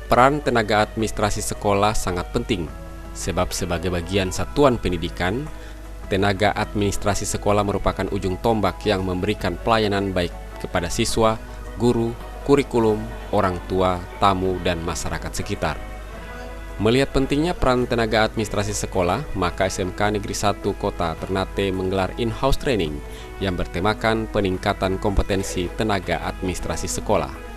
Peran tenaga administrasi sekolah sangat penting, sebab sebagai bagian satuan pendidikan, tenaga administrasi sekolah merupakan ujung tombak yang memberikan pelayanan baik kepada siswa, guru, kurikulum, orang tua, tamu, dan masyarakat sekitar. Melihat pentingnya peran tenaga administrasi sekolah, maka SMK Negeri 1 Kota Ternate menggelar in-house training yang bertemakan peningkatan kompetensi tenaga administrasi sekolah.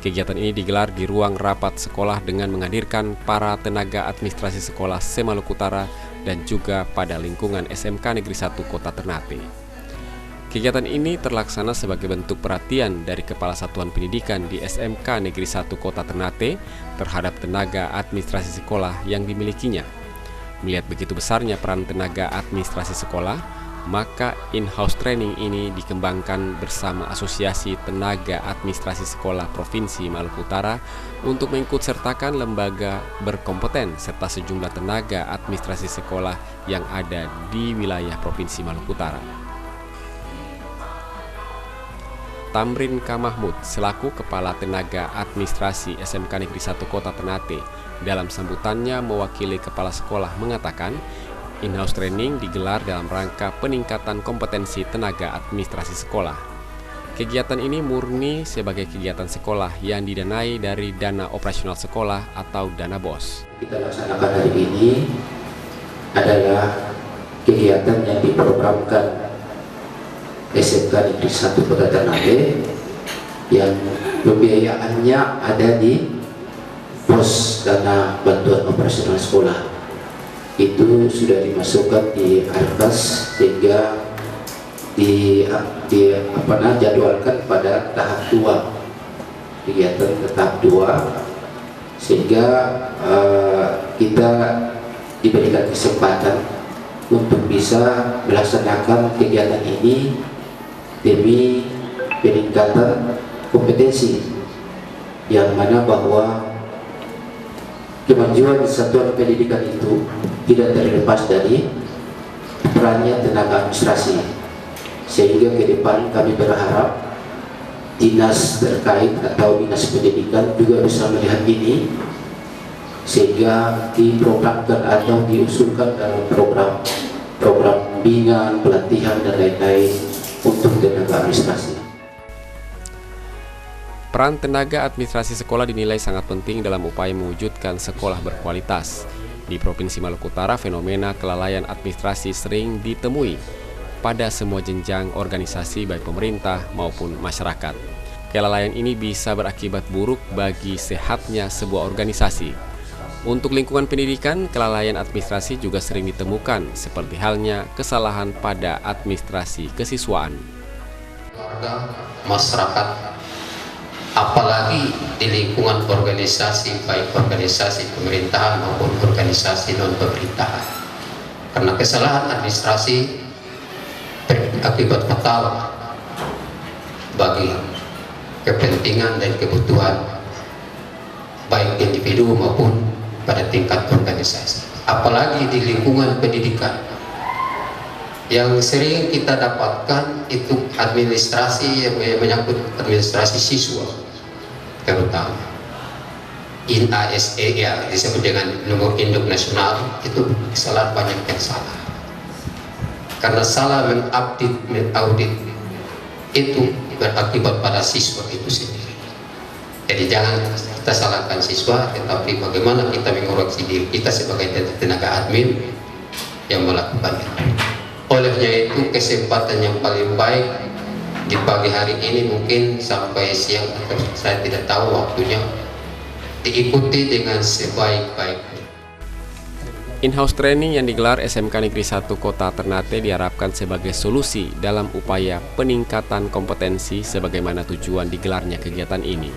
Kegiatan ini digelar di ruang rapat sekolah dengan menghadirkan para tenaga administrasi sekolah se-Maluku Utara dan juga pada lingkungan SMK Negeri 1 Kota Ternate. Kegiatan ini terlaksana sebagai bentuk perhatian dari Kepala Satuan Pendidikan di SMK Negeri 1 Kota Ternate terhadap tenaga administrasi sekolah yang dimilikinya. Melihat begitu besarnya peran tenaga administrasi sekolah, maka in-house training ini dikembangkan bersama Asosiasi Tenaga Administrasi Sekolah Provinsi Maluku Utara untuk mengikutsertakan lembaga berkompeten serta sejumlah tenaga administrasi sekolah yang ada di wilayah Provinsi Maluku Utara. Tamrin K. Mahmud selaku Kepala Tenaga Administrasi SMK Negeri 1 Kota Ternate dalam sambutannya mewakili kepala sekolah mengatakan, in-house training digelar dalam rangka peningkatan kompetensi tenaga administrasi sekolah. Kegiatan ini murni sebagai kegiatan sekolah yang didanai dari dana operasional sekolah atau dana BOS. Kita laksanakan hari ini adalah kegiatan yang diprogramkan SMK Negeri 1 Kota Ternate yang pembiayaannya ada di BOS dana bantuan operasional sekolah. Itu sudah dimasukkan di Arkas sehingga jadwalkan pada tahap 2, kegiatan ke tahap 2, sehingga kita diberikan kesempatan untuk bisa melaksanakan kegiatan ini demi peningkatan kompetensi, yang mana bahwa kemajuan satuan pendidikan itu tidak terlepas dari perannya tenaga administrasi, sehingga ke depan kami berharap dinas terkait atau dinas pendidikan juga bisa melihat ini sehingga diprogramkan atau diusulkan dalam program bimbingan, pelatihan dan lain-lain untuk tenaga administrasi. Peran tenaga administrasi sekolah dinilai sangat penting dalam upaya mewujudkan sekolah berkualitas. Di Provinsi Maluku Utara, fenomena kelalaian administrasi sering ditemui pada semua jenjang organisasi baik pemerintah maupun masyarakat. Kelalaian ini bisa berakibat buruk bagi sehatnya sebuah organisasi. Untuk lingkungan pendidikan, kelalaian administrasi juga sering ditemukan, seperti halnya kesalahan pada administrasi kesiswaan. Warga, masyarakat, apalagi di lingkungan organisasi, baik organisasi pemerintahan maupun organisasi non-pemerintahan. Karena kesalahan administrasi berakibat fatal bagi kepentingan dan kebutuhan baik individu maupun pada tingkat organisasi. Apalagi di lingkungan pendidikan, yang sering kita dapatkan itu administrasi yang menyangkut administrasi siswa, terutama INASE ya disebut dengan nomor induk nasional. Itu kesalahan banyak yang salah karena salah mengaudit itu berakibat pada siswa itu sendiri. Jadi jangan kita salahkan siswa, tetapi bagaimana kita mengoreksi diri kita sebagai tenaga admin yang melakukannya. Olehnya itu kesempatan yang paling baik di pagi hari ini, mungkin sampai siang atau saya tidak tahu waktunya, diikuti dengan sebaik-baiknya. In-house training yang digelar SMK Negeri 1 Kota Ternate diharapkan sebagai solusi dalam upaya peningkatan kompetensi sebagaimana tujuan digelarnya kegiatan ini.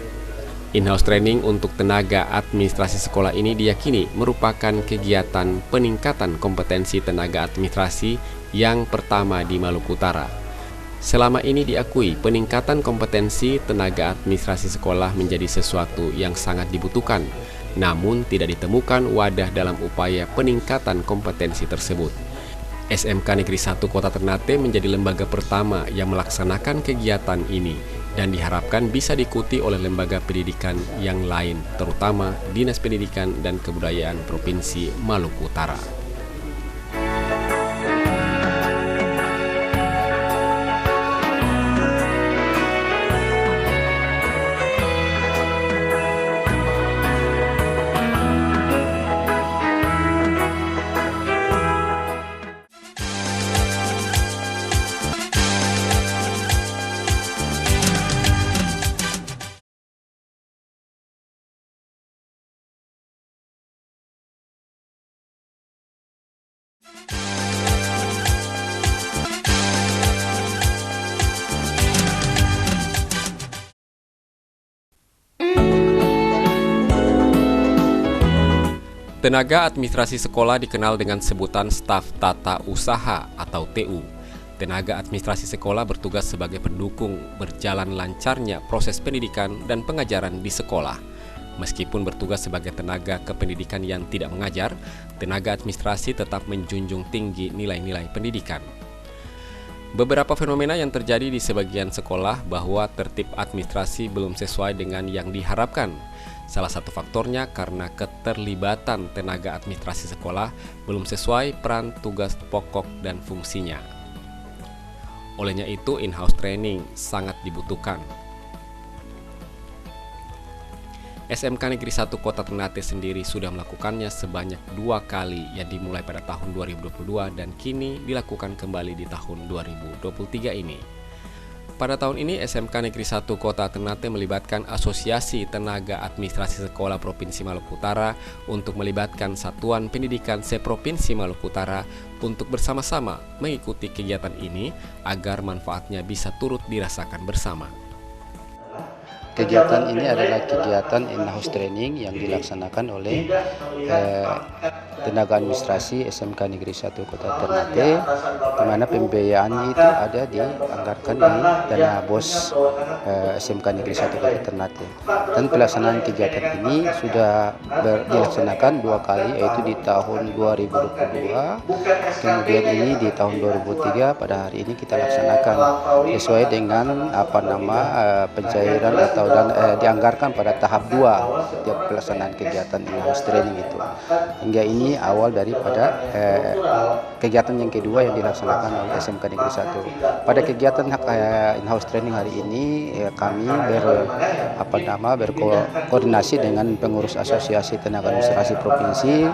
In-house training untuk tenaga administrasi sekolah ini diyakini merupakan kegiatan peningkatan kompetensi tenaga administrasi yang pertama di Maluku Utara. Selama ini diakui peningkatan kompetensi tenaga administrasi sekolah menjadi sesuatu yang sangat dibutuhkan, namun tidak ditemukan wadah dalam upaya peningkatan kompetensi tersebut. SMK Negeri 1 Kota Ternate menjadi lembaga pertama yang melaksanakan kegiatan ini dan diharapkan bisa diikuti oleh lembaga pendidikan yang lain, terutama Dinas Pendidikan dan Kebudayaan Provinsi Maluku Utara. Tenaga administrasi sekolah dikenal dengan sebutan staf tata usaha atau TU. Tenaga administrasi sekolah bertugas sebagai pendukung berjalan lancarnya proses pendidikan dan pengajaran di sekolah. Meskipun bertugas sebagai tenaga kependidikan yang tidak mengajar, tenaga administrasi tetap menjunjung tinggi nilai-nilai pendidikan. Beberapa fenomena yang terjadi di sebagian sekolah bahwa tertib administrasi belum sesuai dengan yang diharapkan. Salah satu faktornya karena keterlibatan tenaga administrasi sekolah belum sesuai peran, tugas pokok, dan fungsinya. Olehnya itu, in-house training sangat dibutuhkan. SMK Negeri 1 Kota Ternate sendiri sudah melakukannya sebanyak 2 kali yang dimulai pada tahun 2022 dan kini dilakukan kembali di tahun 2023 ini. Pada tahun ini, SMK Negeri 1 Kota Ternate melibatkan Asosiasi Tenaga Administrasi Sekolah Provinsi Maluku Utara untuk melibatkan Satuan Pendidikan Se-Provinsi Maluku Utara untuk bersama-sama mengikuti kegiatan ini agar manfaatnya bisa turut dirasakan bersama. Kegiatan ini adalah kegiatan in-house training yang dilaksanakan oleh tenaga administrasi SMK Negeri 1 Kota Ternate, di mana pembiayaannya itu ada dianggarkan di dana BOS SMK Negeri 1 Kota Ternate. Dan pelaksanaan kegiatan ini sudah dilaksanakan 2 kali, yaitu di tahun 2022, kemudian ini di tahun 2003. Pada hari ini kita laksanakan sesuai dengan pencairan atau dianggarkan pada tahap 2 setiap pelaksanaan kegiatan in-house training itu. Hingga ini awal daripada kegiatan yang kedua yang dilaksanakan oleh SMK Negeri 1. Pada kegiatan in-house training hari ini kami berkoordinasi dengan pengurus Asosiasi Tenaga Administrasi Provinsi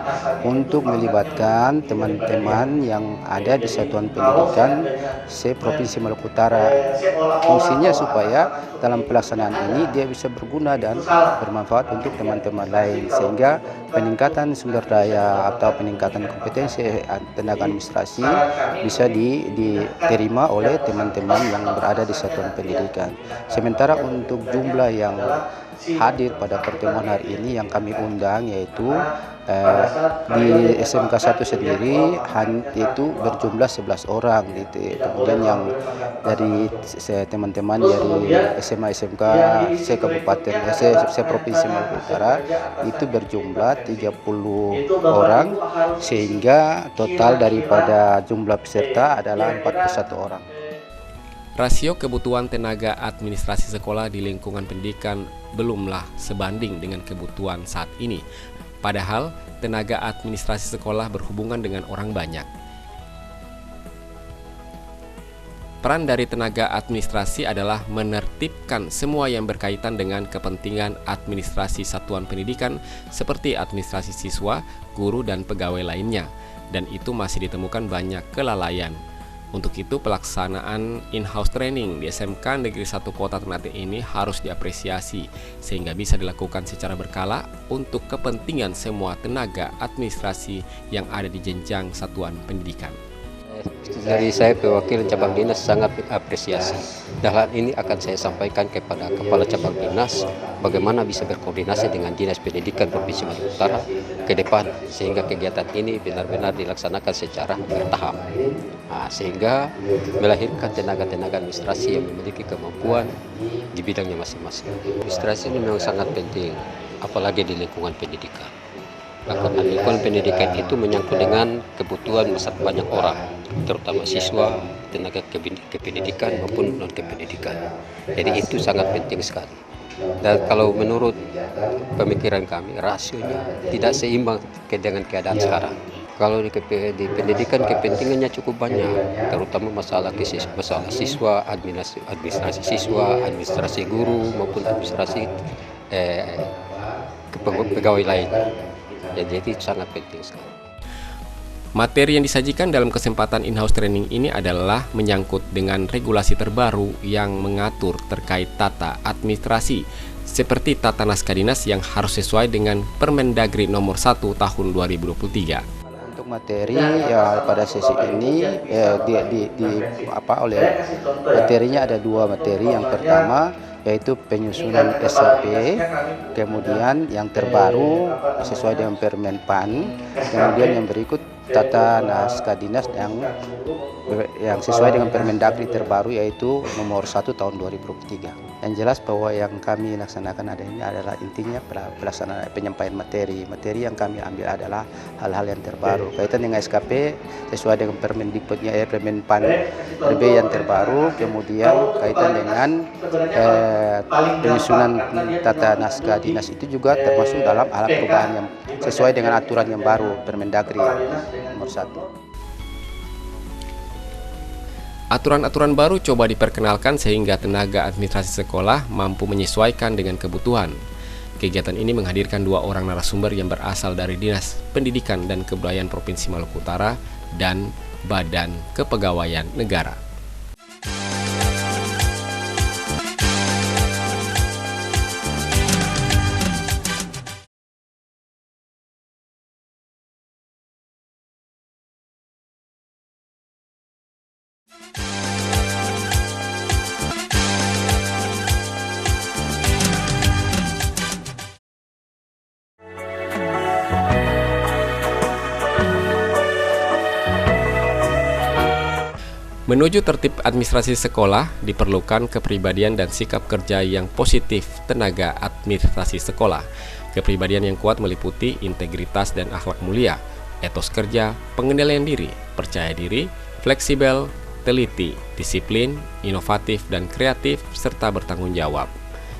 untuk melibatkan teman-teman yang ada di Satuan Pendidikan Se-Provinsi Maluku Utara. Fungsinya supaya dalam pelaksanaan ini dia bisa berguna dan bermanfaat untuk teman-teman lain, sehingga peningkatan sumber daya atau peningkatan kompetensi tenaga administrasi bisa diterima oleh teman-teman yang berada di satuan pendidikan. Sementara untuk jumlah yang hadir pada pertemuan hari ini yang kami undang, yaitu di SMK 1 sendiri itu berjumlah 11 orang gitu. Kemudian yang dari teman-teman dari SMA SMK se-Provinsi Maluku Utara itu berjumlah 30 orang, sehingga total daripada jumlah peserta adalah 41 orang. Rasio kebutuhan tenaga administrasi sekolah di lingkungan pendidikan belumlah sebanding dengan kebutuhan saat ini. Padahal tenaga administrasi sekolah berhubungan dengan orang banyak. Peran dari tenaga administrasi adalah menertibkan semua yang berkaitan dengan kepentingan administrasi satuan pendidikan seperti administrasi siswa, guru, dan pegawai lainnya. Dan itu masih ditemukan banyak kelalaian. Untuk itu, pelaksanaan in-house training di SMK Negeri 1 Kota Ternate ini harus diapresiasi sehingga bisa dilakukan secara berkala untuk kepentingan semua tenaga administrasi yang ada di jenjang satuan pendidikan. Dari saya pewakil cabang dinas sangat mengapresiasi. Dan hal ini akan saya sampaikan kepada Kepala Cabang Dinas bagaimana bisa berkoordinasi dengan Dinas Pendidikan Provinsi Maluku Utara ke depan sehingga kegiatan ini benar-benar dilaksanakan secara bertahap. Sehingga melahirkan tenaga-tenaga administrasi yang memiliki kemampuan di bidangnya masing-masing. Administrasi ini memang sangat penting, apalagi di lingkungan pendidikan. Karena lingkungan pendidikan itu menyangkut dengan kebutuhan banyak orang. terutama siswa, tenaga kependidikan maupun non kependidikan. Jadi itu sangat penting sekali. Dan kalau menurut pemikiran kami, rasionya tidak seimbang dengan keadaan sekarang. Kalau di pendidikan kepentingannya cukup banyak, terutama masalah siswa, administrasi siswa, administrasi guru maupun administrasi pegawai lain. Jadi itu sangat penting sekali. Materi yang disajikan dalam kesempatan in-house training ini adalah menyangkut dengan regulasi terbaru yang mengatur terkait tata administrasi, seperti tata naskah dinas yang harus sesuai dengan Permendagri nomor 1 tahun 2023. Untuk materi ya pada sesi ini materinya ada 2 materi. Yang pertama yaitu penyusunan SOP, kemudian yang terbaru sesuai dengan Permen PAN, kemudian yang berikut tata naskah dinas yang sesuai dengan Permendagri terbaru yaitu nomor 1 tahun 2023. Yang jelas bahwa yang kami laksanakan adalah intinya pelaksanaan penyampaian materi yang kami ambil adalah hal-hal yang terbaru kaitan dengan SKP sesuai dengan Permendikbudnya Permen PAN RB yang terbaru, kemudian kaitan dengan penyusunan tata naskah dinas itu juga termasuk dalam alat perubahan yang sesuai dengan aturan yang baru Permendagri nomor 1. Aturan-aturan baru coba diperkenalkan sehingga tenaga administrasi sekolah mampu menyesuaikan dengan kebutuhan. Kegiatan ini menghadirkan 2 orang narasumber yang berasal dari Dinas Pendidikan dan Kebudayaan Provinsi Maluku Utara dan Badan Kepegawaian Negara. Menuju tertib administrasi sekolah, diperlukan kepribadian dan sikap kerja yang positif tenaga administrasi sekolah. Kepribadian yang kuat meliputi integritas dan akhlak mulia, etos kerja, pengendalian diri, percaya diri, fleksibel, teliti, disiplin, inovatif dan kreatif, serta bertanggung jawab.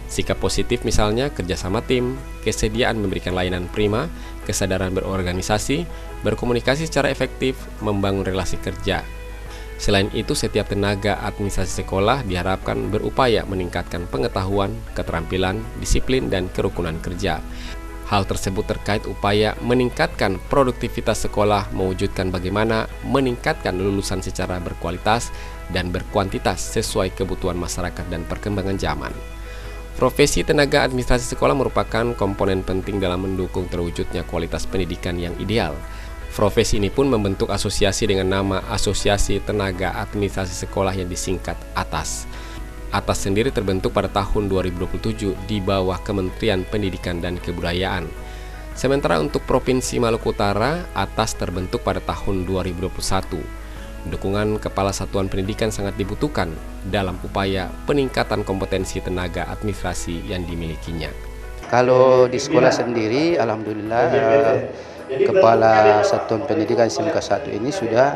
Sikap positif misalnya kerjasama tim, kesediaan memberikan layanan prima, kesadaran berorganisasi, berkomunikasi secara efektif, membangun relasi kerja. Selain itu, setiap tenaga administrasi sekolah diharapkan berupaya meningkatkan pengetahuan, keterampilan, disiplin, dan kerukunan kerja. Hal tersebut terkait upaya meningkatkan produktivitas sekolah, mewujudkan bagaimana meningkatkan lulusan secara berkualitas dan berkuantitas sesuai kebutuhan masyarakat dan perkembangan zaman. Profesi tenaga administrasi sekolah merupakan komponen penting dalam mendukung terwujudnya kualitas pendidikan yang ideal. Profesi ini pun membentuk asosiasi dengan nama Asosiasi Tenaga Administrasi Sekolah yang disingkat ATAS. ATAS sendiri terbentuk pada tahun 2027 di bawah Kementerian Pendidikan dan Kebudayaan. Sementara untuk Provinsi Maluku Utara, ATAS terbentuk pada tahun 2021. Dukungan Kepala Satuan Pendidikan sangat dibutuhkan dalam upaya peningkatan kompetensi tenaga administrasi yang dimilikinya. Kalau di sekolah sendiri, alhamdulillah Kepala Satuan Pendidikan SMK 1 ini sudah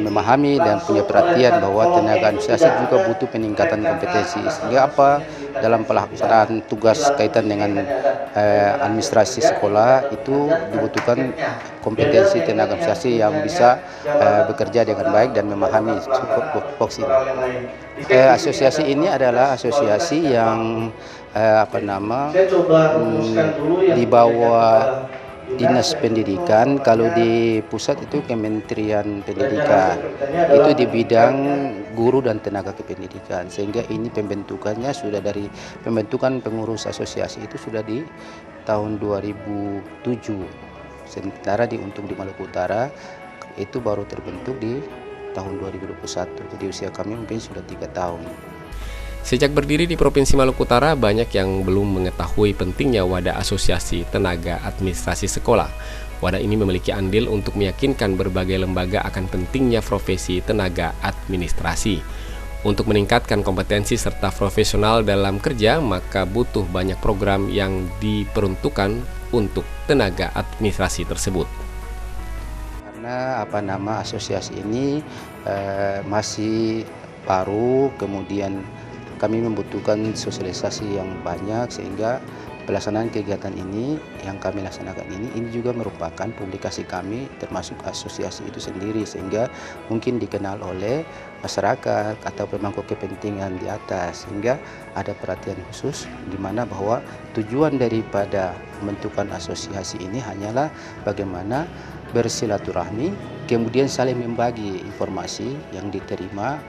memahami dan punya perhatian bahwa tenaga administrasi juga butuh peningkatan kompetensi. Sehingga dalam pelaksanaan tugas kaitan dengan administrasi sekolah itu dibutuhkan kompetensi tenaga administrasi yang bisa bekerja dengan baik dan memahami tupoksi. Asosiasi ini adalah asosiasi yang di bawah Dinas Pendidikan. Kalau di pusat itu Kementerian Pendidikan, itu di bidang guru dan tenaga kependidikan. Sehingga ini pembentukannya sudah dari pembentukan pengurus asosiasi itu sudah di tahun 2007. Sementara untuk di Maluku Utara itu baru terbentuk di tahun 2021. Jadi usia kami mungkin sudah 3 tahun. Sejak berdiri di Provinsi Maluku Utara, banyak yang belum mengetahui pentingnya wadah Asosiasi Tenaga Administrasi Sekolah. Wadah ini memiliki andil untuk meyakinkan berbagai lembaga akan pentingnya profesi tenaga administrasi. Untuk meningkatkan kompetensi serta profesional dalam kerja, maka butuh banyak program yang diperuntukkan untuk tenaga administrasi tersebut. Karena asosiasi ini masih baru, kemudian kami membutuhkan sosialisasi yang banyak, sehingga pelaksanaan kegiatan ini yang kami laksanakan ini juga merupakan publikasi kami termasuk asosiasi itu sendiri, sehingga mungkin dikenal oleh masyarakat atau pemangku kepentingan di atas, sehingga ada perhatian khusus di mana bahwa tujuan daripada pembentukan asosiasi ini hanyalah bagaimana bersilaturahmi, kemudian saling membagi informasi yang diterima,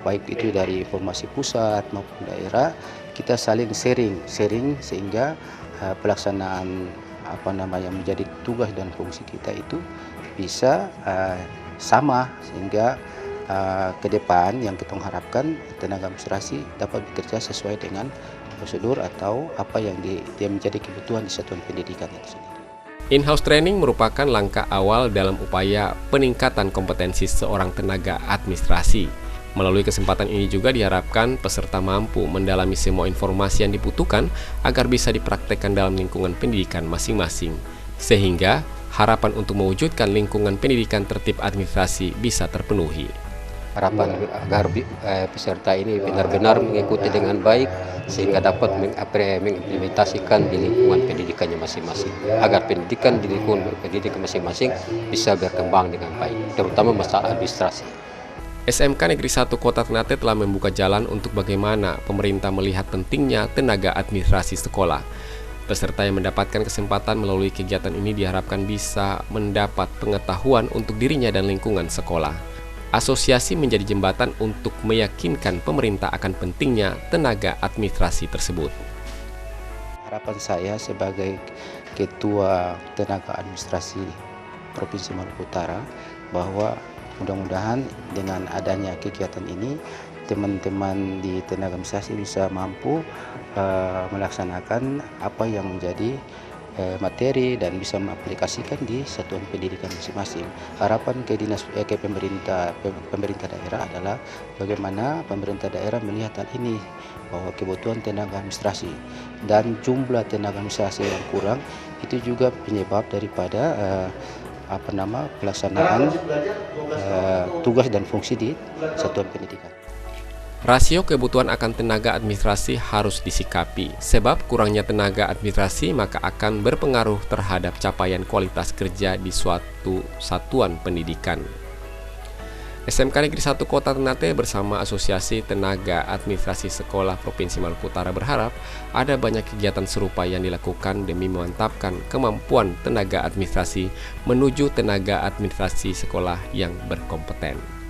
baik itu dari informasi pusat maupun daerah. Kita saling sharing sehingga pelaksanaan menjadi tugas dan fungsi kita itu bisa sama, sehingga ke depan yang kita harapkan tenaga administrasi dapat bekerja sesuai dengan prosedur atau apa yang dia menjadi kebutuhan di satuan pendidikan itu sendiri. In-house training merupakan langkah awal dalam upaya peningkatan kompetensi seorang tenaga administrasi. Melalui kesempatan ini juga diharapkan peserta mampu mendalami semua informasi yang dibutuhkan agar bisa dipraktekkan dalam lingkungan pendidikan masing-masing. Sehingga harapan untuk mewujudkan lingkungan pendidikan tertib administrasi bisa terpenuhi. Harapan agar peserta ini benar-benar mengikuti dengan baik sehingga dapat mengimplementasikan di lingkungan pendidikannya masing-masing. Agar pendidikan di lingkungan pendidikan masing-masing bisa berkembang dengan baik, terutama masalah administrasi. SMK Negeri 1 Kota Ternate telah membuka jalan untuk bagaimana pemerintah melihat pentingnya tenaga administrasi sekolah. Peserta yang mendapatkan kesempatan melalui kegiatan ini diharapkan bisa mendapat pengetahuan untuk dirinya dan lingkungan sekolah. Asosiasi menjadi jembatan untuk meyakinkan pemerintah akan pentingnya tenaga administrasi tersebut. Harapan saya sebagai Ketua Tenaga Administrasi Provinsi Maluku Utara bahwa mudah-mudahan dengan adanya kegiatan ini teman-teman di tenaga administrasi bisa mampu melaksanakan apa yang menjadi materi dan bisa mengaplikasikan di satuan pendidikan masing-masing. Harapan ke pemerintah daerah adalah bagaimana pemerintah daerah melihat hal ini, bahwa kebutuhan tenaga administrasi dan jumlah tenaga administrasi yang kurang itu juga penyebab daripada pelaksanaan tugas dan fungsi di satuan pendidikan. Rasio kebutuhan akan tenaga administrasi harus disikapi, sebab kurangnya tenaga administrasi maka akan berpengaruh terhadap capaian kualitas kerja di suatu satuan pendidikan. SMK Negeri 1 Kota Ternate bersama Asosiasi Tenaga Administrasi Sekolah Provinsi Maluku Utara berharap ada banyak kegiatan serupa yang dilakukan demi memantapkan kemampuan tenaga administrasi menuju tenaga administrasi sekolah yang berkompeten.